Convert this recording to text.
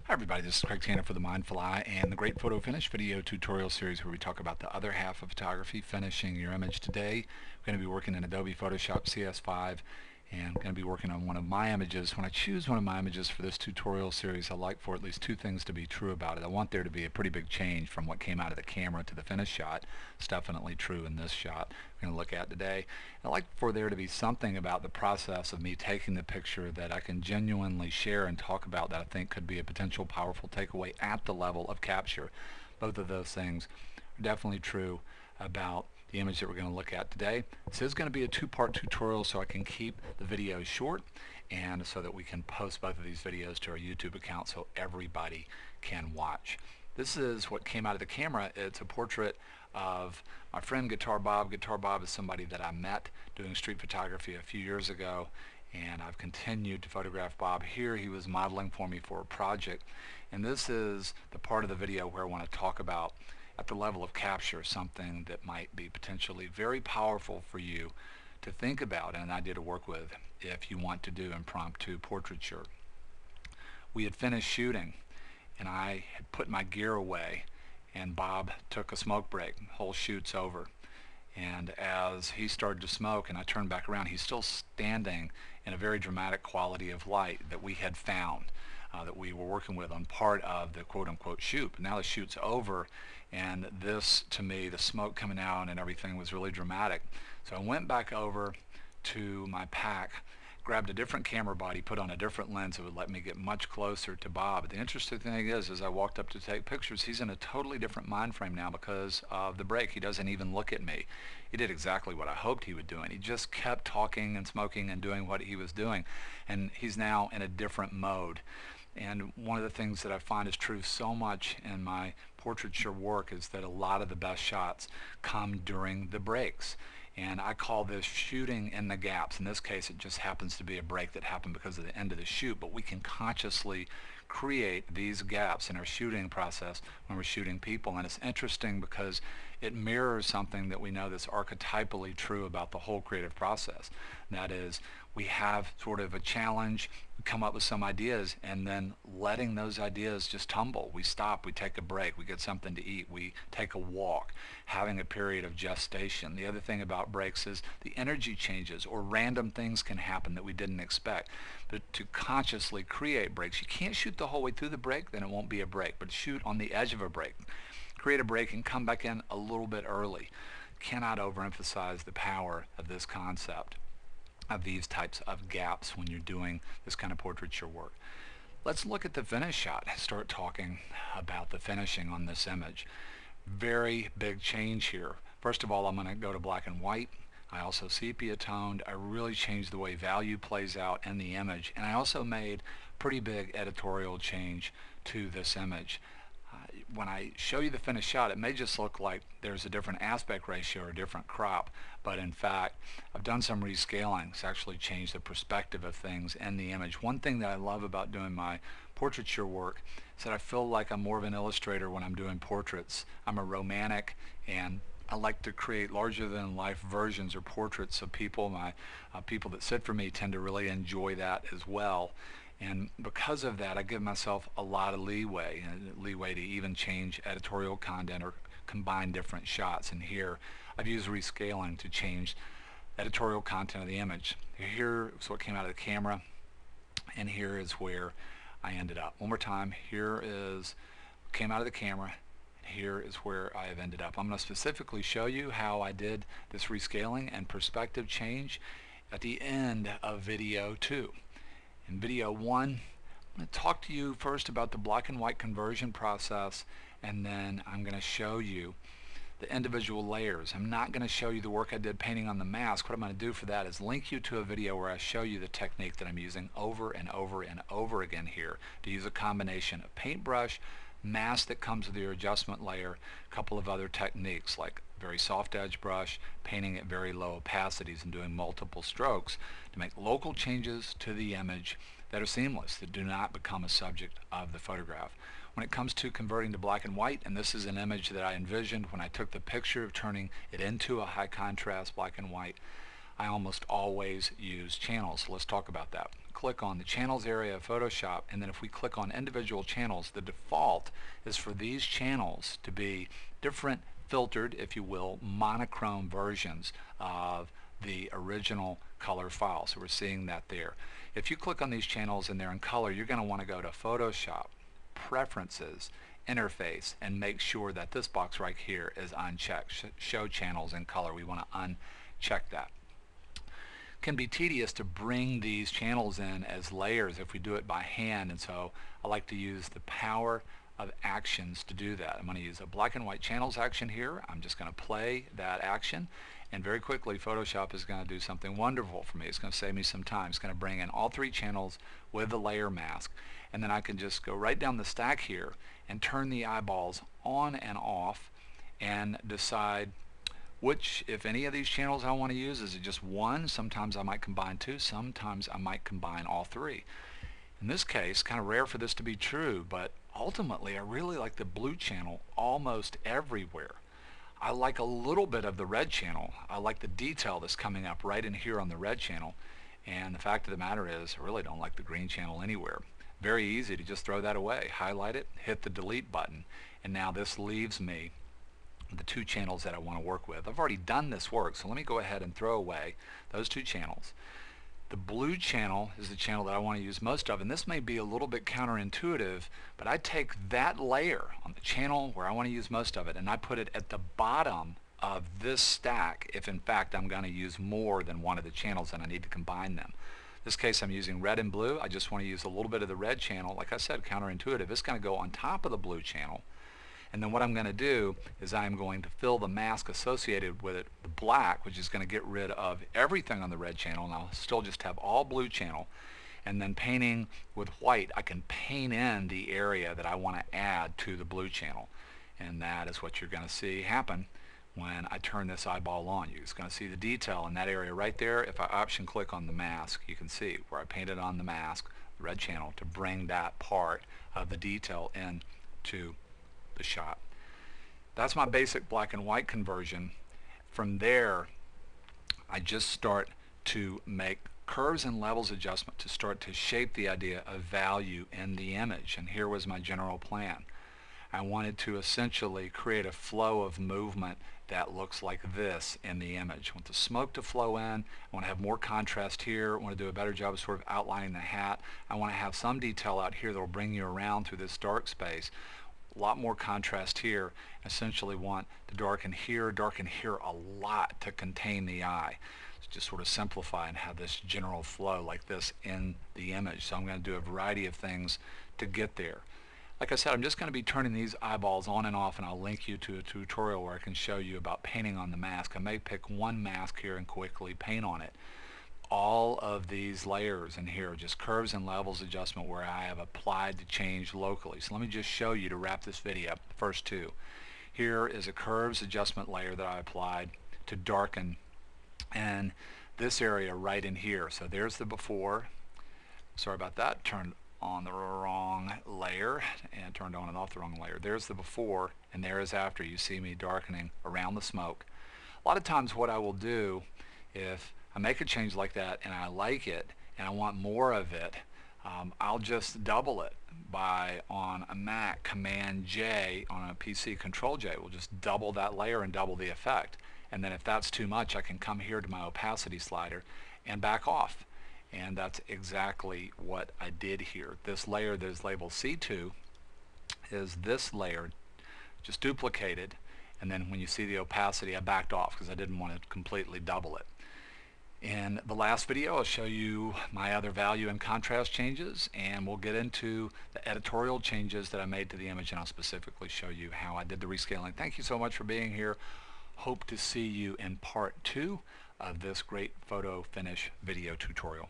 Hi everybody, this is Craig Tanner for The Mindful Eye and the Great Photo Finish video tutorial series where we talk about the other half of photography, finishing your image. Today we're going to be working in Adobe Photoshop CS5 and I'm going to be working on one of my images. When I choose one of my images for this tutorial series, I like for at least two things to be true about it. I want there to be a pretty big change from what came out of the camera to the finished shot. It's definitely true in this shot we're going to look at today. I like for there to be something about the process of me taking the picture that I can genuinely share and talk about that I think could be a potential powerful takeaway at the level of capture. Both of those things are definitely true about the image that we're going to look at today. This is going to be a two-part tutorial so I can keep the videos short and so that we can post both of these videos to our YouTube account so everybody can watch. This is what came out of the camera. It's a portrait of my friend Guitar Bob. Guitar Bob is somebody that I met doing street photography a few years ago, and I've continued to photograph Bob. Here he was modeling for me for a project, and this is the part of the video where I want to talk about at the level of capture something that might be potentially very powerful for you to think about and an idea to work with if you want to do impromptu portraiture. We had finished shooting and I had put my gear away and Bob took a smoke break. Whole shoot's over. And as he started to smoke and I turned back around, he's still standing in a very dramatic quality of light that we had found, that we were working with on part of the quote-unquote shoot. But now the shoot's over, and this, to me, the smoke coming out and everything was really dramatic. So I went back over to my pack, grabbed a different camera body, put on a different lens that would let me get much closer to Bob. The interesting thing is, as I walked up to take pictures, he's in a totally different mind frame now because of the break. He doesn't even look at me. He did exactly what I hoped he would do, and he just kept talking and smoking and doing what he was doing, and he's now in a different mode. And one of the things that I find is true so much in my portraiture work is that a lot of the best shots come during the breaks. And I call this shooting in the gaps. In this case, it just happens to be a break that happened because of the end of the shoot, but we can consciously create these gaps in our shooting process when we're shooting people. And it's interesting because it mirrors something that we know that's archetypally true about the whole creative process. That is, we have sort of a challenge, we come up with some ideas, and then letting those ideas just tumble. We stop, we take a break, we get something to eat, we take a walk, having a period of gestation. The other thing about breaks is the energy changes, or random things can happen that we didn't expect. But to consciously create breaks, you can't shoot the whole way through the break, then it won't be a break, but shoot on the edge of a break. Create a break and come back in a little bit early. Cannot overemphasize the power of this concept, of these types of gaps when you're doing this kind of portraiture work. Let's look at the finish shot and start talking about the finishing on this image. Very big change here. First of all, I'm going to go to black and white. I also sepia toned. I really changed the way value plays out in the image, and I also made pretty big editorial change to this image. When I show you the finished shot, it may just look like there's a different aspect ratio or a different crop, but in fact I've done some rescaling. It's actually changed the perspective of things in the image. One thing that I love about doing my portraiture work is that I feel like I'm more of an illustrator when I'm doing portraits. I'm a romantic, and I like to create larger than life versions or portraits of people. My people that sit for me tend to really enjoy that as well. And because of that, I give myself a lot of leeway to even change editorial content or combine different shots. And here I've used rescaling to change editorial content of the image. Here is what came out of the camera, and here is where I ended up. One more time, here is what came out of the camera, and here is where I have ended up. I'm going to specifically show you how I did this rescaling and perspective change at the end of video 2. In video 1, I'm going to talk to you first about the black and white conversion process, and then I'm going to show you the individual layers. I'm not going to show you the work I did painting on the mask. What I'm going to do for that is link you to a video where I show you the technique that I'm using over and over and over again here to use a combination of paintbrush, mask that comes with your adjustment layer, a couple of other techniques like very soft edge brush, painting at very low opacities, and doing multiple strokes to make local changes to the image that are seamless, that do not become a subject of the photograph. When it comes to converting to black and white, and this is an image that I envisioned when I took the picture of turning it into a high contrast black and white, I almost always use channels. So let's talk about that. click on the channels area of Photoshop, and then if we click on individual channels, the default is for these channels to be different filtered, if you will, monochrome versions of the original color file. So we're seeing that there. If you click on these channels and they're in color, you're going to want to go to Photoshop, Preferences, Interface, and make sure that this box right here is unchecked. Show channels in color. We want to uncheck that. It can be tedious to bring these channels in as layers if we do it by hand, and so I like to use the power of actions to do that. I'm going to use a black and white channels action here. I'm just going to play that action, and very quickly Photoshop is going to do something wonderful for me. It's going to save me some time. It's going to bring in all three channels with the layer mask, and then I can just go right down the stack here and turn the eyeballs on and off and decide which, if any of these channels I want to use. Is it just one? Sometimes I might combine two. Sometimes I might combine all three. In this case, kind of rare for this to be true, but ultimately I really like the blue channel almost everywhere. I like a little bit of the red channel. I like the detail that's coming up right in here on the red channel, and the fact of the matter is I really don't like the green channel anywhere. Very easy to just throw that away. Highlight it, hit the delete button, and now this leaves me the two channels that I want to work with. I've already done this work, so let me go ahead and throw away those two channels. The blue channel is the channel that I want to use most of, and this may be a little bit counterintuitive, but I take that layer on the channel where I want to use most of it, and I put it at the bottom of this stack if in fact I'm going to use more than one of the channels and I need to combine them. In this case I'm using red and blue. I just want to use a little bit of the red channel. Like I said, counterintuitive. It's going to go on top of the blue channel, and then what I'm going to do is I'm going to fill the mask associated with it with black, which is going to get rid of everything on the red channel, and I'll still just have all blue channel. And then painting with white, I can paint in the area that I want to add to the blue channel, and that is what you're going to see happen when I turn this eyeball on. You're just going to see the detail in that area right there. If I option click on the mask, you can see where I painted on the mask, the red channel, to bring that part of the detail into the shot. That's my basic black and white conversion. From there, I just start to make curves and levels adjustment to start to shape the idea of value in the image. And here was my general plan. I wanted to essentially create a flow of movement that looks like this in the image. I want the smoke to flow in. I want to have more contrast here. I want to do a better job of sort of outlining the hat. I want to have some detail out here that will bring you around through this dark space. A lot more contrast here. Essentially want to darken here a lot to contain the eye. So just sort of simplify and have this general flow like this in the image. So I'm going to do a variety of things to get there. Like I said, I'm just going to be turning these eyeballs on and off, and I'll link you to a tutorial where I can show you about painting on the mask. I may pick one mask here and quickly paint on it. All of these layers in here are just curves and levels adjustment where I have applied the change locally. So let me just show you to wrap this video up, the first two. Here is a curves adjustment layer that I applied to darken and this area right in here. So there's the before. Sorry about that. Turned on the wrong layer and turned on and off the wrong layer. There's the before, and there is after. You see me darkening around the smoke. A lot of times what I will do, if I make a change like that and I like it and I want more of it, I'll just double it by, on a Mac, Command J, on a PC, Control J. We'll just double that layer and double the effect. And then if that's too much, I can come here to my opacity slider and back off. And that's exactly what I did here. This layer that is labeled C2 is this layer, just duplicated, and then when you see the opacity, I backed off because I didn't want to completely double it. In the last video, I'll show you my other value and contrast changes, and we'll get into the editorial changes that I made to the image, and I'll specifically show you how I did the rescaling. Thank you so much for being here. Hope to see you in part 2 of this great photo finish video tutorial.